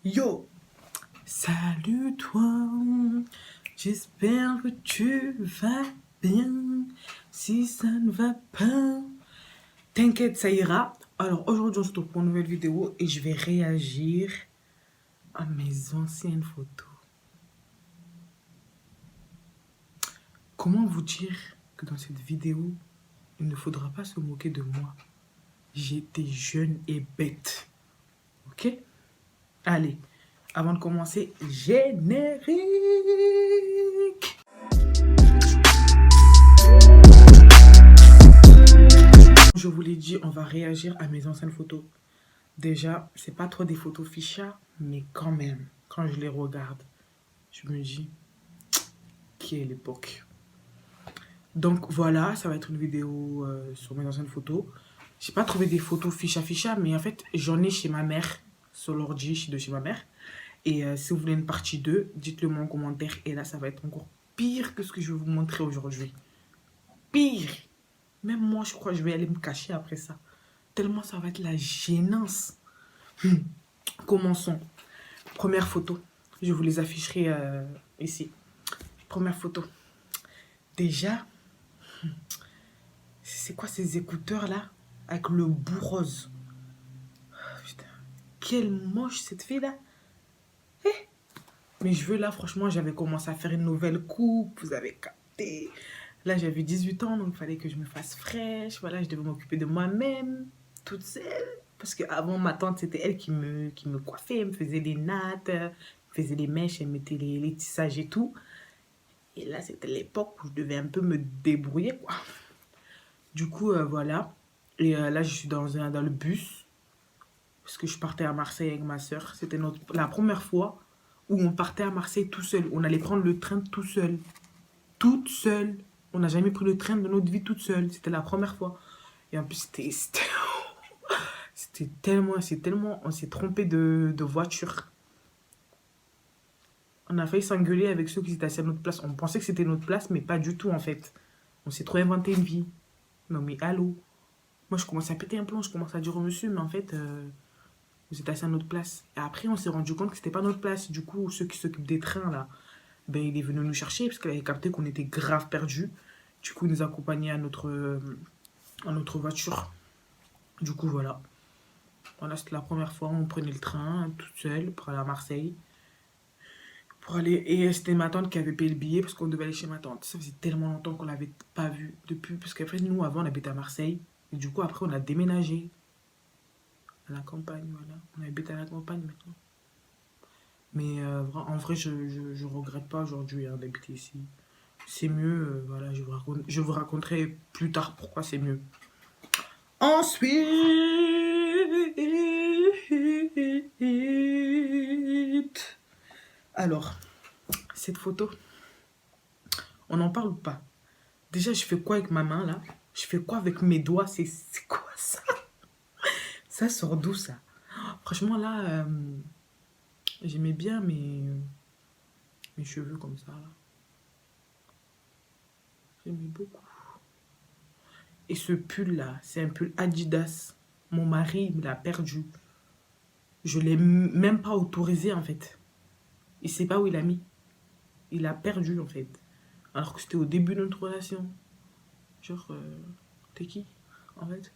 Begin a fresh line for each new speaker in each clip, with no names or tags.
Yo, salut toi, j'espère que tu vas bien. Si ça ne va pas, t'inquiète, ça ira. Alors aujourd'hui, on se retrouve pour une nouvelle vidéo et je vais réagir à mes anciennes photos. Comment vous dire que dans cette vidéo, il ne faudra pas se moquer de moi. J'étais jeune et bête. Ok? Allez, avant de commencer, générique! Je vous l'ai dit, on va réagir à mes anciennes photos. Déjà, c'est pas trop des photos ficha, mais quand même, quand je les regarde, je me dis, quelle époque. Donc voilà, ça va être une vidéo sur mes anciennes photos. J'ai pas trouvé des photos ficha, mais en fait, j'en ai chez ma mère, sur l'ordi de chez ma mère. Et si vous voulez une partie 2, dites-le moi en commentaire. Et là, ça va être encore pire que ce que je vais vous montrer aujourd'hui. Pire! Même moi, je crois que je vais aller me cacher après ça. Tellement ça va être la gênance. Commençons. Première photo. Je vous les afficherai ici. Première photo. Déjà, c'est quoi ces écouteurs là avec le bout rose? Putain, quelle moche cette fille là. Mes cheveux là, franchement, j'avais commencé à faire une nouvelle coupe. Vous avez capté. Là, j'avais 18 ans, donc il fallait que je me fasse fraîche. Voilà, je devais m'occuper de moi-même, toute seule. Parce qu'avant, ma tante, c'était elle qui me coiffait. Elle me faisait les nattes, elle me faisait les mèches, elle mettait les tissages et tout. Et là, c'était l'époque où je devais un peu me débrouiller, quoi. Du coup, voilà. Et là, je suis dans le bus. Parce que je partais à Marseille avec ma soeur. C'était la première fois où on partait à Marseille tout seul. On allait prendre le train tout seul. Toute seule. On n'a jamais pris le train de notre vie toute seule. C'était la première fois. Et en plus, c'était tellement, on s'est trompé de voiture. On a failli s'engueuler avec ceux qui étaient assis à notre place. On pensait que c'était notre place, mais pas du tout en fait. On s'est trop inventé une vie. Non mais allô. Moi je commençais à péter un plomb, je commençais à dire au monsieur, mais en fait, vous êtes assis à notre place. Et après on s'est rendu compte que c'était pas notre place. Du coup, ceux qui s'occupent des trains là, ben il est venu nous chercher parce qu'il avait capté qu'on était grave perdus. Du coup, il nous accompagnait à notre voiture. Du coup, voilà. Voilà, c'était la première fois où on prenait le train toute seule pour aller à Marseille. Et c'était ma tante qui avait payé le billet parce qu'on devait aller chez ma tante. Ça faisait tellement longtemps qu'on l'avait pas vue depuis. Parce qu'en fait, nous, avant, on habitait à Marseille. Et du coup, après, on a déménagé à la campagne. Voilà. On habite à la campagne maintenant. Mais en vrai, je regrette pas aujourd'hui d'habiter ici. C'est mieux. Voilà, je vous raconterai plus tard pourquoi c'est mieux. Ensuite, alors, cette photo, on n'en parle pas. Déjà, je fais quoi avec ma main là? Je fais quoi avec mes doigts? C'est quoi ça? Ça sort d'où ça? Franchement, là, j'aimais bien mes cheveux comme ça là. J'aimais beaucoup. Et ce pull là, c'est un pull Adidas. Mon mari me l'a perdu. Je l'ai même pas autorisé en fait. Il sait pas où il a mis. Il a perdu en fait. Alors que c'était au début de notre relation. Genre, t'es qui en fait?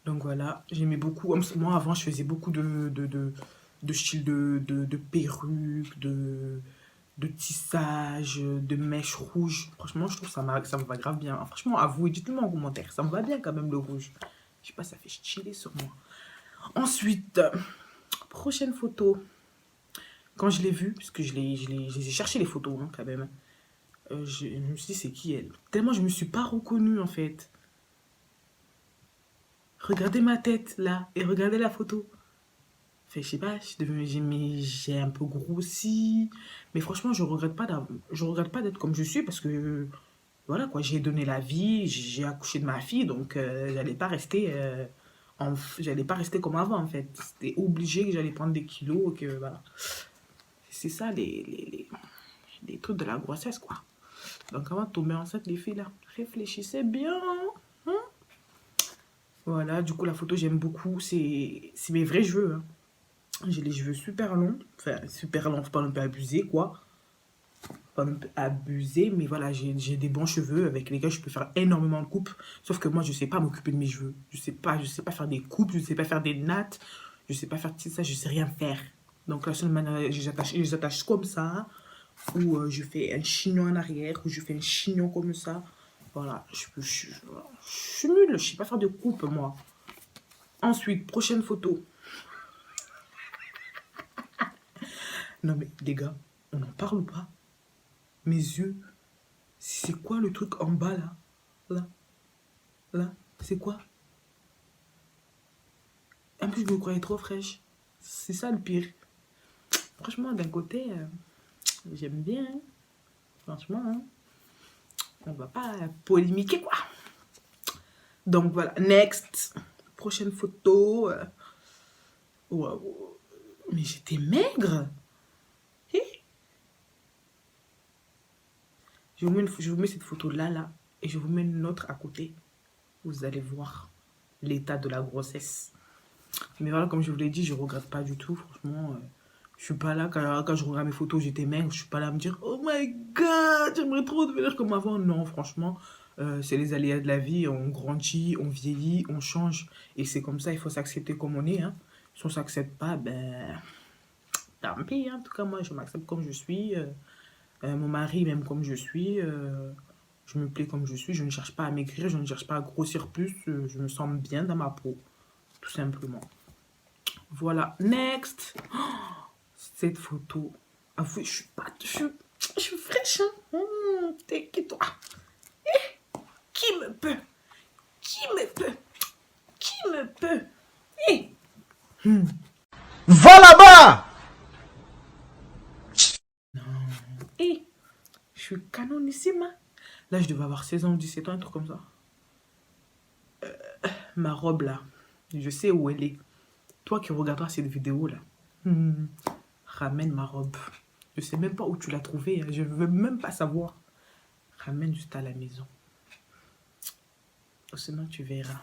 Donc voilà, j'aimais beaucoup. Moi avant, je faisais beaucoup de style de perruques, de tissage, de mèches rouges. Franchement, je trouve ça me va grave bien. Franchement, avouez, dites-le-moi en commentaire. Ça me va bien quand même le rouge. Je sais pas, ça fait stylé sur moi. Ensuite, prochaine photo. Quand je l'ai vue, parce que je les ai cherché les photos hein, quand même. Je me suis dit, c'est qui elle? Tellement je me suis pas reconnue en fait. Regardez ma tête là et regardez la photo. Enfin, je sais pas, j'ai un peu grossi. Mais franchement, je regrette pas d'être comme je suis parce que voilà quoi, j'ai donné la vie, j'ai accouché de ma fille, donc j'allais pas rester comme avant en fait. C'était obligé que j'allais prendre des kilos, que voilà. C'est ça les trucs de la grossesse quoi. Donc avant de tomber enceinte, les filles là, réfléchissez bien. Hein. Voilà, du coup la photo j'aime beaucoup, c'est mes vrais cheveux. Hein. J'ai les cheveux super longs. Enfin, super longs, faut pas non plus abuser, quoi. Pas non plus abuser, mais voilà, j'ai des bons cheveux. Avec lesquels je peux faire énormément de coupes. Sauf que moi, je sais pas m'occuper de mes cheveux. Je sais pas faire des coupes, je sais pas faire des nattes. Je sais pas faire tout ça, je sais rien faire. Donc la seule manière, je les attache comme ça. Ou je fais un chignon en arrière. Ou je fais un chignon comme ça. Voilà, je suis nulle, je sais pas faire de coupe, moi. Ensuite, prochaine photo. Non mais les gars, on en parle ou pas? Mes yeux, c'est quoi le truc en bas là? Là, là, c'est quoi? En plus, je me croyais trop fraîche. C'est ça le pire. Franchement, d'un côté, j'aime bien, hein. Franchement, hein. On va pas polémiquer quoi. Donc voilà, next. Prochaine photo. Wow. Mais j'étais maigre. Eh, je vous mets cette photo là, là. Et je vous mets une autre à côté. Vous allez voir l'état de la grossesse. Mais voilà, comme je vous l'ai dit, je regrette pas du tout. Franchement, je suis pas là, quand je regarde mes photos, j'étais maigre. Je suis pas là à me dire, oh my god, j'aimerais trop devenir comme avant. Non, franchement, c'est les aléas de la vie. On grandit, on vieillit, on change. Et c'est comme ça, il faut s'accepter comme on est, hein. Si on s'accepte pas, ben, tant pis, hein. En tout cas, moi, je m'accepte comme je suis. Mon mari, même comme je suis. Je me plais comme je suis. Je ne cherche pas à maigrir, je ne cherche pas à grossir plus. Je me sens bien dans ma peau, tout simplement. Voilà, next. Cette photo. Ah oui, je suis pas. Je suis fraîche, hein. T'inquiète-toi. Qui me peut? Qui me peut? Qui me peut? Eh.
Va là-bas!
Non. Eh. Je suis canonissime, hein. Là, je devais avoir 16 ans ou 17 ans, un truc comme ça. Ma robe, là. Je sais où elle est. Toi qui regarderas cette vidéo, là. Ramène ma robe. Je sais même pas où tu l'as trouvée, hein. Je veux même pas savoir. Ramène juste à la maison. Sinon, tu verras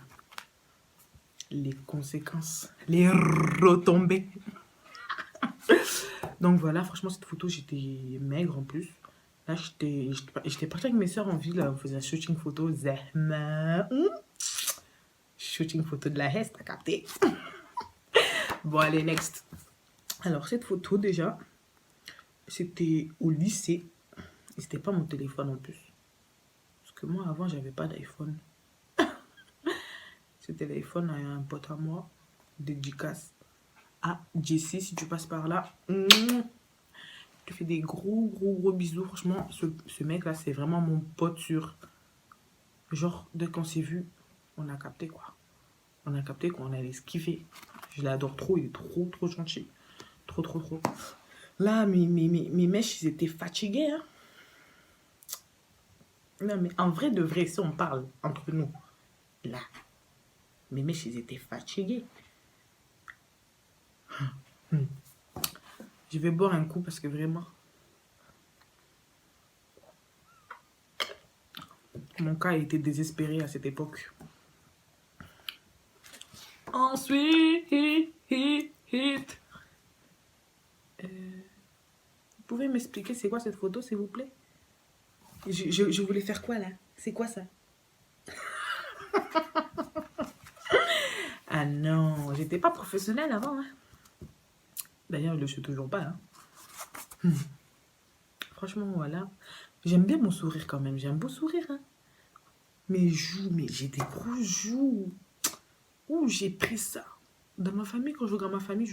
les conséquences, les retombées. Donc voilà, franchement, cette photo, j'étais maigre en plus. Là, j'étais partie avec mes soeurs en ville, on faisait un shooting photo. Zahma. Shooting photo de la Hesse, t'as capté? Bon, allez, next. Alors, cette photo, déjà, c'était au lycée. Et c'était pas mon téléphone en plus. Parce que moi, avant, j'avais pas d'iPhone. Ce téléphone à un pote à moi, dédicace à Jessie, si tu passes par là. Je te fais des gros bisous. Franchement, ce mec-là, c'est vraiment mon pote sûr. Genre, dès qu'on s'est vu, on a capté quoi. On a capté qu'on allait se kiffer. Je l'adore trop, il est trop gentil. Trop. Là, mes mèches, ils étaient fatigués, hein. Non, mais en vrai de vrai, si on parle entre nous, là, mes mèches, ils étaient fatigués. Je vais boire un coup parce que vraiment, mon cas était désespéré à cette époque. Ensuite, vous pouvez m'expliquer c'est quoi cette photo, s'il vous plaît? Je voulais faire quoi là? C'est quoi ça? Ah non, j'étais pas professionnelle avant, hein. D'ailleurs, je le suis toujours pas, hein. Franchement, voilà. J'aime bien mon sourire quand même. J'ai un beau sourire, hein. Mes joues, mais j'ai des grosses joues. Où j'ai pris ça? Dans ma famille, quand je regarde ma famille,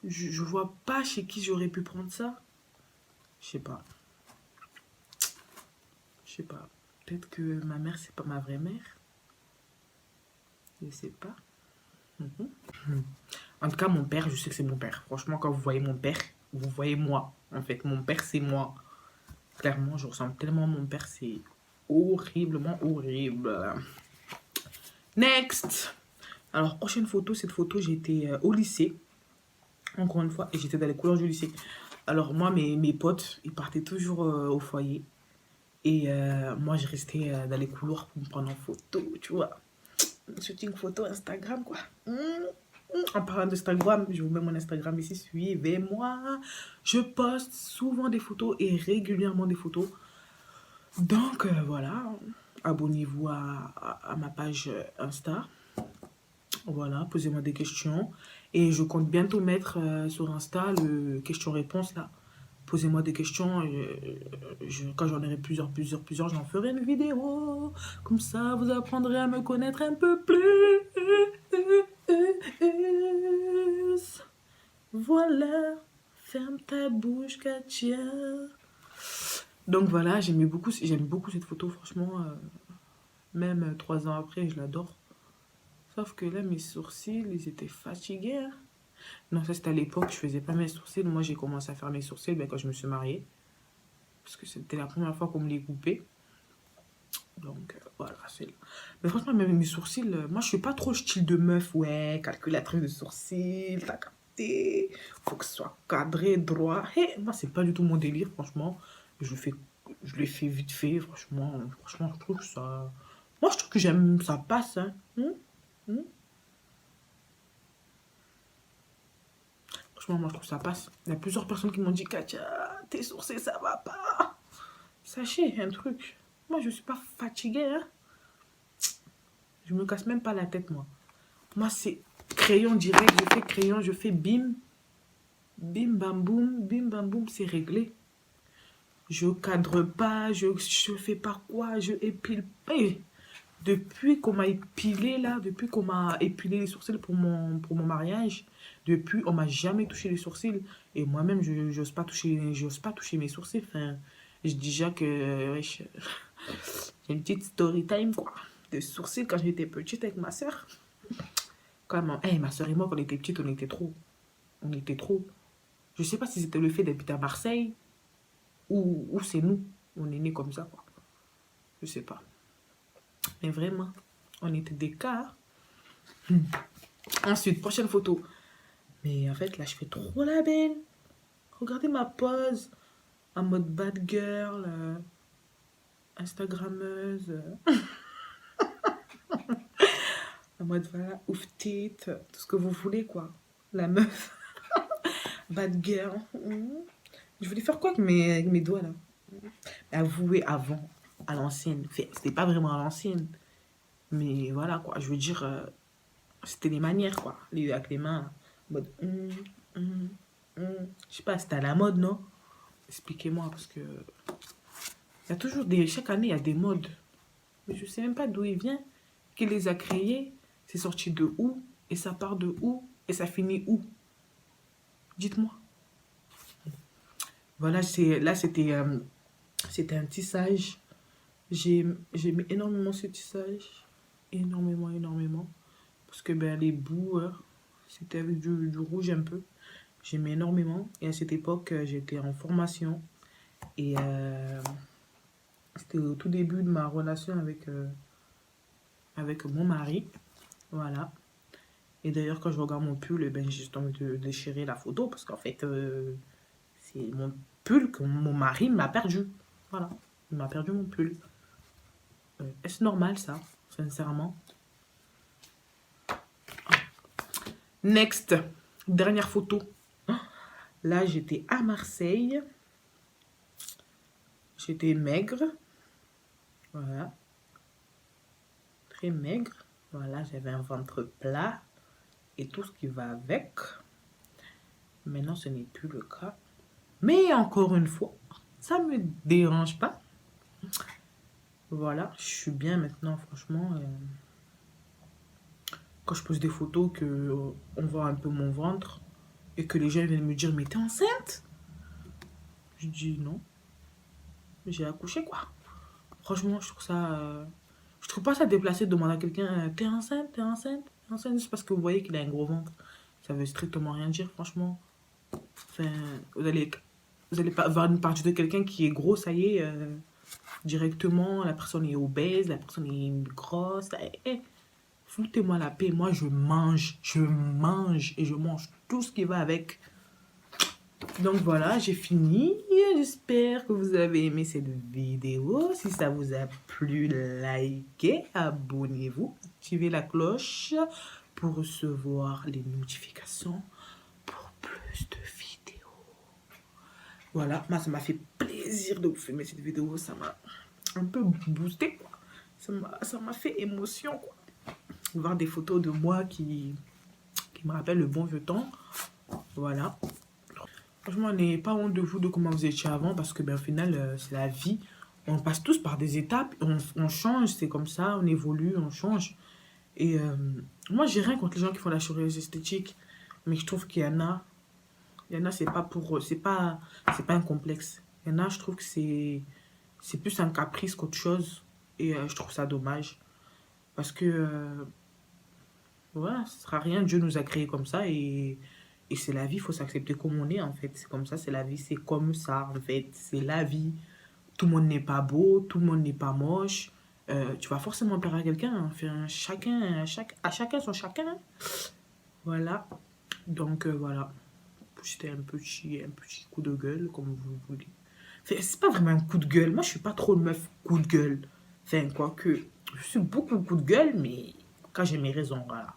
je vois pas chez qui j'aurais pu prendre ça. Je sais pas. Je sais pas. Peut-être que ma mère, c'est pas ma vraie mère. Je sais pas. En tout cas, mon père, je sais que c'est mon père. Franchement, quand vous voyez mon père, vous voyez moi. En fait, mon père, c'est moi. Clairement, je ressemble tellement à mon père, c'est horriblement horrible. Next! Alors, prochaine photo, cette photo, j'étais au lycée. Encore une fois, et j'étais dans les couleurs du lycée. Alors, moi, mes potes, ils partaient toujours au foyer. Et moi, je restais dans les couloirs pour me prendre en photo, tu vois. Shooting photo Instagram, quoi. En parlant d'Instagram, je vous mets mon Instagram ici, suivez-moi. Je poste souvent des photos et régulièrement des photos. Donc voilà, abonnez-vous à ma page Insta. Voilà, posez-moi des questions. Et je compte bientôt mettre sur Insta le question-réponse là. Posez-moi des questions. Quand j'en aurai plusieurs, j'en ferai une vidéo. Comme ça, vous apprendrez à me connaître un peu plus. Voilà. Ferme ta bouche, Katia. Donc voilà, j'aime beaucoup cette photo, franchement. Même 3 ans après, je l'adore. Sauf que là, mes sourcils, ils étaient fatigués. Hein. Non, ça c'était à l'époque, je faisais pas mes sourcils. Moi, j'ai commencé à faire mes sourcils quand je me suis mariée. Parce que c'était la première fois qu'on me les coupait. Donc, voilà, c'est là. Mais franchement, même mes sourcils, moi, je suis pas trop le style de meuf. Ouais, calculatrice de sourcils, t'as capté. Faut que ce soit cadré, droit. Hey, moi, c'est pas du tout mon délire, franchement. Je le fais vite fait, franchement. Franchement, je trouve que ça... Moi, je trouve que j'aime, ça passe, hein. Franchement, moi, je trouve que ça passe. Il y a plusieurs personnes qui m'ont dit, Katia, tes sourcils, ça va pas. Sachez un truc. Moi, je suis pas fatiguée, hein. Je me casse même pas la tête, moi. Moi, c'est crayon direct. Je fais crayon, je fais bim. Bim, bam, boum, c'est réglé. Je cadre pas, je fais pas quoi, je épile pas. Depuis qu'on m'a épilé, là, depuis qu'on m'a épilé les sourcils pour mon mariage, depuis, on m'a jamais touché les sourcils. Et moi-même, je j'ose pas toucher mes sourcils. Enfin, je dis déjà que wesh, j'ai une petite story time, quoi. De sourcils quand j'étais petite avec ma soeur. Quand même, hey, ma soeur et moi, quand on était petites, on était trop. On était trop. Je sais pas si c'était le fait d'habiter à Marseille ou c'est nous. On est nés comme ça, quoi. Je sais pas. Mais vraiment, on était des cas. Ensuite, prochaine photo. Mais en fait, là, je fais trop la belle. Regardez ma pose. En mode bad girl, Instagrammeuse. En mode, voilà, ouf tite, tout ce que vous voulez, quoi. La meuf. Bad girl. Je voulais faire quoi avec mes doigts, là? Avouer avant, à l'ancienne. C'était pas vraiment à l'ancienne. Mais voilà, quoi. Je veux dire, c'était les manières, quoi. Avec les mains, en mode... Je sais pas, c'était à la mode, non? Expliquez-moi, parce que... Il y a toujours des... Chaque année, il y a des modes. Mais je sais même pas d'où il vient. Qui les a créés. C'est sorti de où? Et ça part de où? Et ça finit où? Dites-moi. Voilà, là, c'était un tissage. J'aimais énormément ce tissage. Énormément. Parce que ben, les bouts, c'était avec du rouge un peu. J'aimais énormément. Et à cette époque, j'étais en formation. Et c'était au tout début de ma relation avec mon mari. Voilà. Et d'ailleurs, quand je regarde mon pull, eh ben, j'ai juste envie de déchirer la photo. Parce qu'en fait, c'est mon pull que mon mari m'a perdu. Voilà. Il m'a perdu mon pull. Est-ce normal, ça? Sincèrement. Next. Dernière photo. Là, j'étais à Marseille. J'étais maigre. Voilà. Très maigre. Voilà, j'avais un ventre plat. Et tout ce qui va avec. Maintenant, ce n'est plus le cas. Mais encore une fois, ça me dérange pas. Voilà, je suis bien maintenant, franchement. Quand je pose des photos, on voit un peu mon ventre. Et que les gens viennent me dire, mais t'es enceinte? Je dis non. J'ai accouché, quoi. Franchement, je trouve ça... je trouve pas ça déplacé de demander à quelqu'un, t'es enceinte, t'es enceinte, t'es enceinte, juste parce que vous voyez qu'il a un gros ventre. Ça veut strictement rien dire, franchement. Enfin, vous allez pas avoir une partie de quelqu'un qui est gros, ça y est, directement, la personne est obèse, la personne est grosse. Foutez-moi la paix, moi je mange et je mange tout ce qui va avec. Donc voilà, j'ai fini. J'espère que vous avez aimé cette vidéo. Si ça vous a plu, likez, abonnez-vous, activez la cloche pour recevoir les notifications pour plus de vidéos. Voilà, moi ça m'a fait plaisir de vous filmer cette vidéo, ça m'a un peu boosté, quoi. Ça m'a fait émotion, quoi. Voir des photos de moi qui me rappellent le bon vieux temps. Voilà. Franchement, n'ayez pas honte de vous, de comment vous étiez avant, parce que au final, c'est la vie. On passe tous par des étapes, on change, c'est comme ça, on évolue, on change. Et moi, j'ai rien contre les gens qui font la chirurgie esthétique, mais je trouve qu'il y en a, c'est pas pour, c'est pas un complexe. Il y en a, je trouve que c'est plus un caprice qu'autre chose, et je trouve ça dommage, parce que voilà, ce sera rien, Dieu nous a créés comme ça, et c'est la vie, il faut s'accepter comme on est, en fait. C'est comme ça, c'est la vie, c'est comme ça, en fait. C'est la vie. Tout le monde n'est pas beau, tout le monde n'est pas moche. Tu vas forcément plaire à quelqu'un. Enfin, à chacun son chacun. Voilà. Donc, voilà. C'était un petit coup de gueule, comme vous voulez. Enfin, c'est pas vraiment un coup de gueule. Moi, je suis pas trop meuf coup de gueule. Enfin, quoique, je suis beaucoup coup de gueule, mais quand j'ai mes raisons, voilà.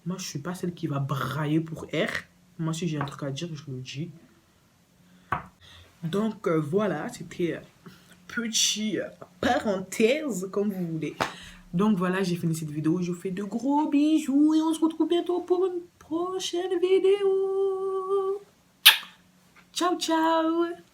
Moi, je suis pas celle qui va brailler pour R. Moi, si j'ai un truc à dire, je le dis. Donc, voilà, c'était petit parenthèse, comme vous voulez. Donc, voilà, j'ai fini cette vidéo. Je vous fais de gros bisous et on se retrouve bientôt pour une prochaine vidéo. Ciao, ciao!